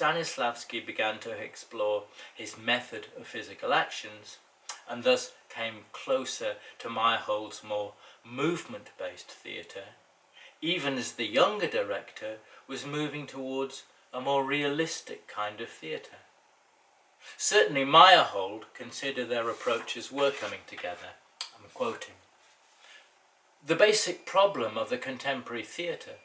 Stanislavski began to explore his method of physical actions, and thus came closer to Meyerhold's more movement-based theatre, even as the younger director was moving towards a more realistic kind of theatre. Certainly Meyerhold considered their approaches were coming together. I'm quoting. "The basic problem of the contemporary theatre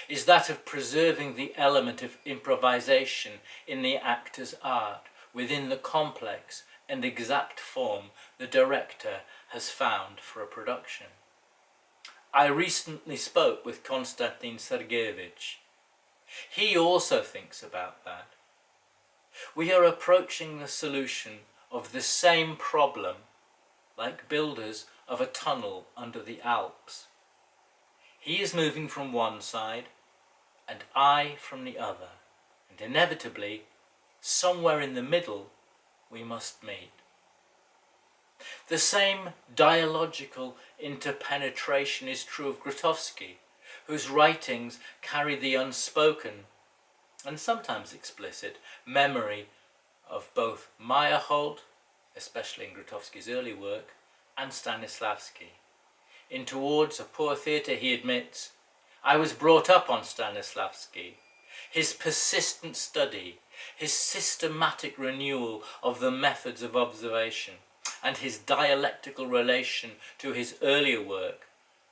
is that of preserving the element of improvisation in the actor's art within the complex and exact form the director has found for a production. I recently spoke with Konstantin Sergeyevich. He also thinks about that. We are approaching the solution of the same problem like builders of a tunnel under the Alps. He is moving from one side and I from the other, and inevitably, somewhere in the middle, we must meet. The same dialogical interpenetration is true of Grotowski, whose writings carry the unspoken, and sometimes explicit, memory of both Meyerhold, especially in Grotowski's early work, and Stanislavski. In Towards a Poor Theatre, he admits, I was brought up on Stanislavski. His persistent study, his systematic renewal of the methods of observation, and his dialectical relation to his earlier work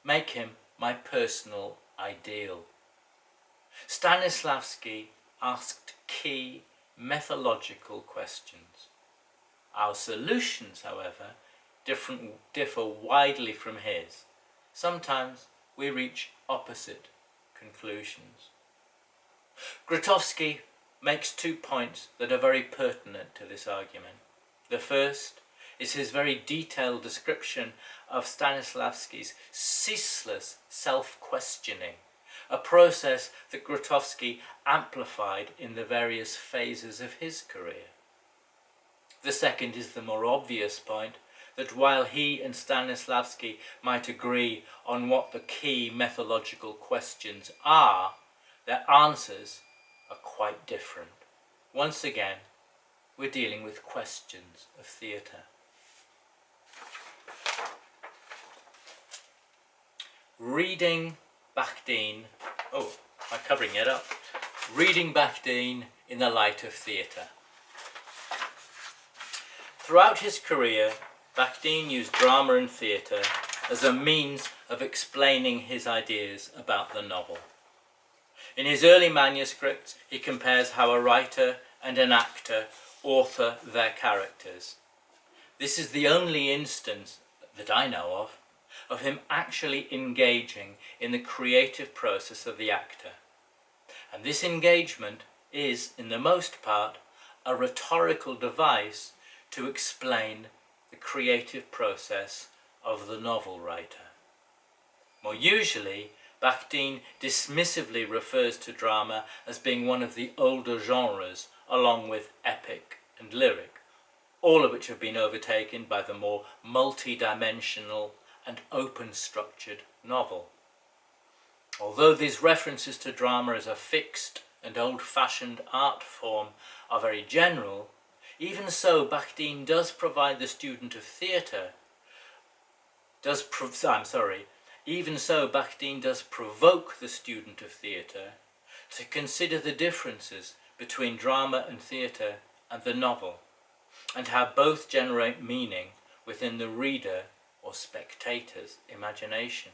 make him my personal ideal. Stanislavski asked key methodological questions. Our solutions, however, differ widely from his. Sometimes we reach opposite conclusions. Grotowski makes 2 points that are very pertinent to this argument. The first is his very detailed description of Stanislavski's ceaseless self-questioning, a process that Grotowski amplified in the various phases of his career. The second is the more obvious point that while he and Stanislavski might agree on what the key methodological questions are, their answers are quite different. Once again, we're dealing with questions of theatre. Reading Bakhtin, am I covering it up? Reading Bakhtin in the light of theatre. Throughout his career, Bakhtin used drama and theatre as a means of explaining his ideas about the novel. In his early manuscripts, he compares how a writer and an actor author their characters. This is the only instance that I know of him actually engaging in the creative process of the actor. And this engagement is, in the most part, a rhetorical device to explain the creative process of the novel writer. More usually, Bakhtin dismissively refers to drama as being one of the older genres, along with epic and lyric, all of which have been overtaken by the more multi-dimensional and open-structured novel. Although these references to drama as a fixed and old-fashioned art form are very general, even so Bakhtin does provide the student of theatre, even so Bakhtin does provoke the student of theatre to consider the differences between drama and theatre and the novel, and how both generate meaning within the reader or spectator's imagination.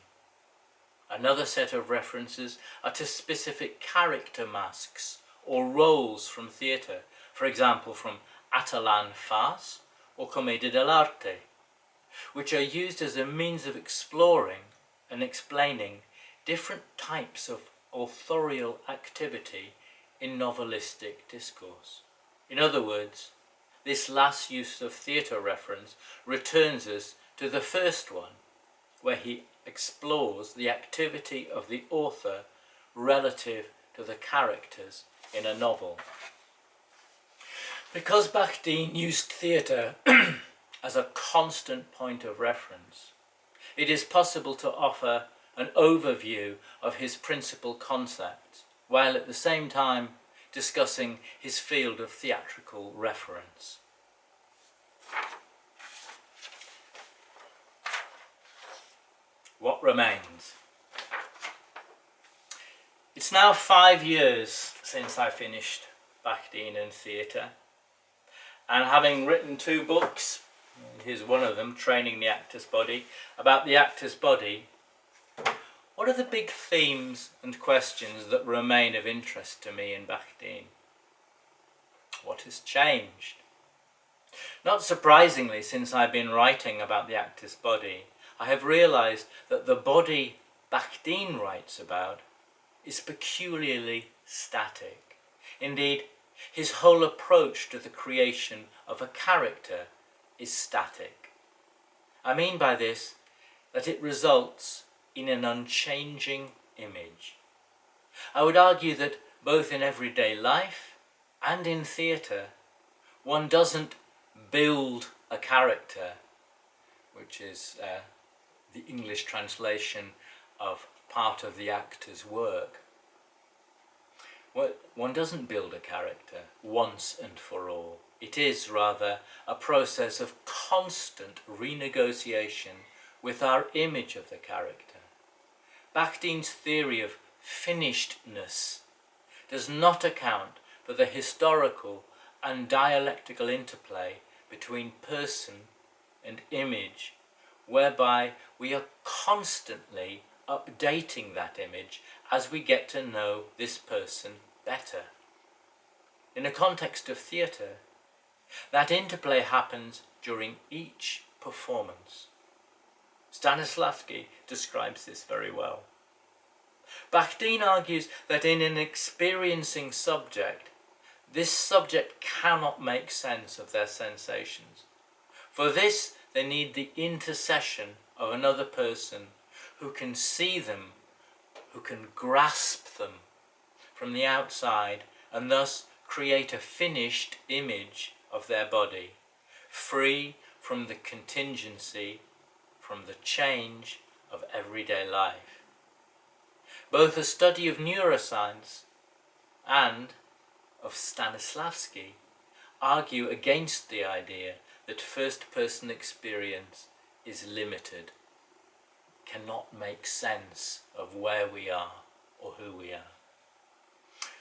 Another set of references are to specific character masks or roles from theatre, for example from Atalan farce or Commedia dell'arte, which are used as a means of exploring and explaining different types of authorial activity in novelistic discourse. In other words, this last use of theatre reference returns us to the first one, where he explores the activity of the author relative to the characters in a novel. Because Bakhtin used theatre as a constant point of reference, it is possible to offer an overview of his principal concepts, while at the same time discussing his field of theatrical reference. What remains? It's now 5 years since I finished Bakhtin and theatre, and having written 2 books, here's one of them, Training the Actor's Body, about the actor's body, what are the big themes and questions that remain of interest to me in Bakhtin? What has changed? Not surprisingly, since I've been writing about the actor's body, I have realised that the body Bakhtin writes about is peculiarly static. Indeed, his whole approach to the creation of a character is static. I mean by this that it results in an unchanging image. I would argue that both in everyday life and in theatre, one doesn't build a character, which is the English translation of part of the actor's work. One doesn't build a character once and for all. It is rather a process of constant renegotiation with our image of the character. Bakhtin's theory of finishedness does not account for the historical and dialectical interplay between person and image, whereby we are constantly updating that image as we get to know this person better. In the context of theatre, that interplay happens during each performance. Stanislavski describes this very well. Bakhtin argues that in an experiencing subject, this subject cannot make sense of their sensations. For this, they need the intercession of another person who can see them, who can grasp them from the outside, and thus create a finished image of their body, free from the contingency, from the change of everyday life. Both a study of neuroscience and of Stanislavski argue against the idea that first-person experience is limited, cannot make sense of where we are or who we are.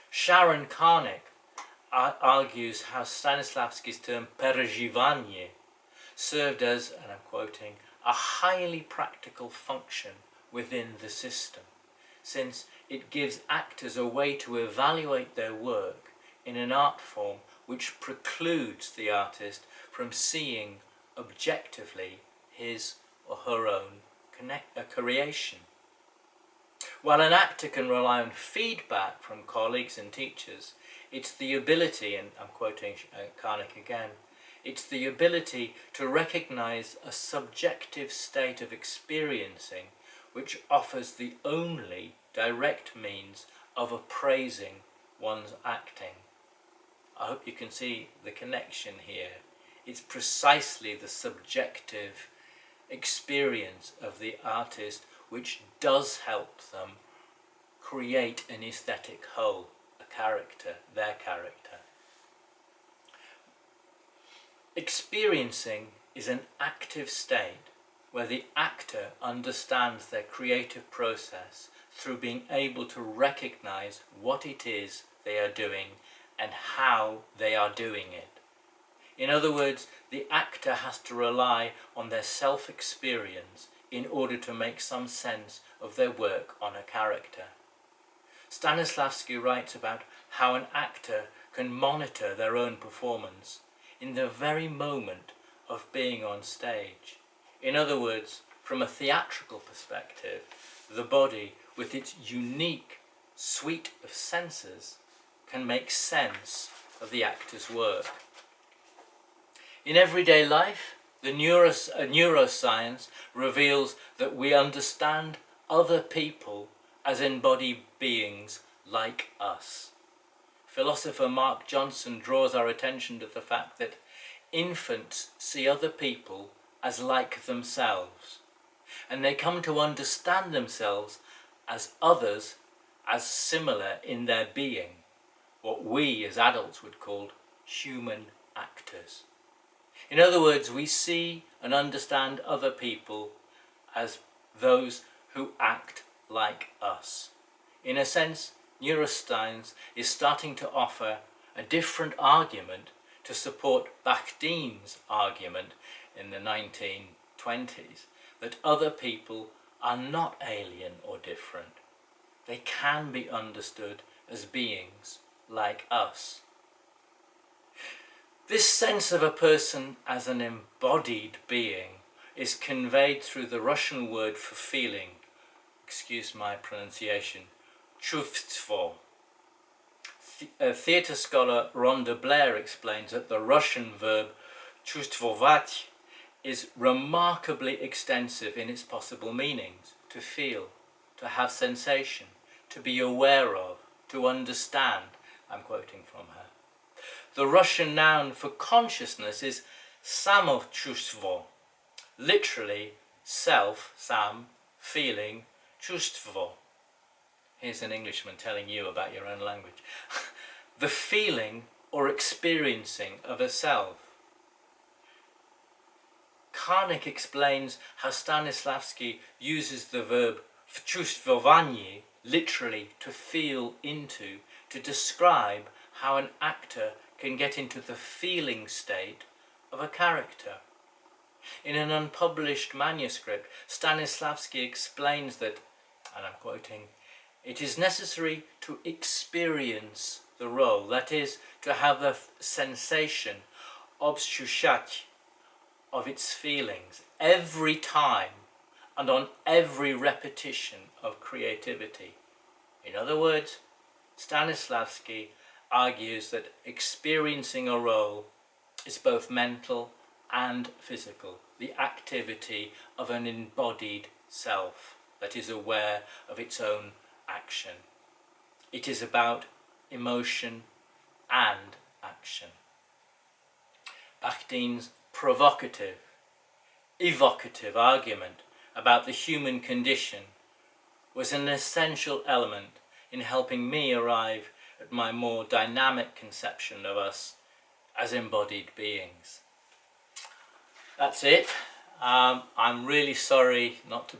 Sharon Karnick argues how Stanislavski's term переживание served as, and I'm quoting, a highly practical function within the system, since it gives actors a way to evaluate their work in an art form which precludes the artist from seeing objectively his or her own creation. While an actor can rely on feedback from colleagues and teachers, it's the ability, and I'm quoting Karnick again, it's the ability to recognize a subjective state of experiencing which offers the only direct means of appraising one's acting. I hope you can see the connection here. It's precisely the subjective experience of the artist which does help them create an aesthetic whole, a character, their character. Experiencing is an active state where the actor understands their creative process through being able to recognize what it is they are doing and how they are doing it. In other words, the actor has to rely on their self-experience in order to make some sense of their work on a character. Stanislavski writes about how an actor can monitor their own performance in the very moment of being on stage. In other words, from a theatrical perspective, the body, with its unique suite of senses, can make sense of the actor's work. In everyday life, the neuroscience reveals that we understand other people as embodied beings like us. Philosopher Mark Johnson draws our attention to the fact that infants see other people as like themselves, and they come to understand themselves as others, as similar in their being, what we as adults would call human actors. In other words, we see and understand other people as those who act like us. In a sense, neuroscience is starting to offer a different argument to support Bakhtin's argument in the 1920s that other people are not alien or different. They can be understood as beings like us. This sense of a person as an embodied being is conveyed through the Russian word for feeling, excuse my pronunciation, chuvstvo. Theatre scholar Rhonda Blair explains that the Russian verb chustvovat is remarkably extensive in its possible meanings: to feel, to have sensation, to be aware of, to understand. I'm quoting from her. The Russian noun for consciousness is samochuvstvo, literally self, sam, feeling, chuvstvo. Here's an Englishman telling you about your own language. The feeling or experiencing of a self. Karnik explains how Stanislavski uses the verb wchustvovanie, literally to feel into, to describe how an actor can get into the feeling state of a character. In an unpublished manuscript, Stanislavski explains that, and I'm quoting, "It is necessary to experience the role, that is, to have the sensation, obshushach, of its feelings every time and on every repetition of creativity." In other words, Stanislavski argues that experiencing a role is both mental and physical, the activity of an embodied self that is aware of its own action. It is about emotion and action. Bakhtin's provocative, evocative argument about the human condition was an essential element in helping me arrive at my more dynamic conception of us as embodied beings. That's it. I'm really sorry not to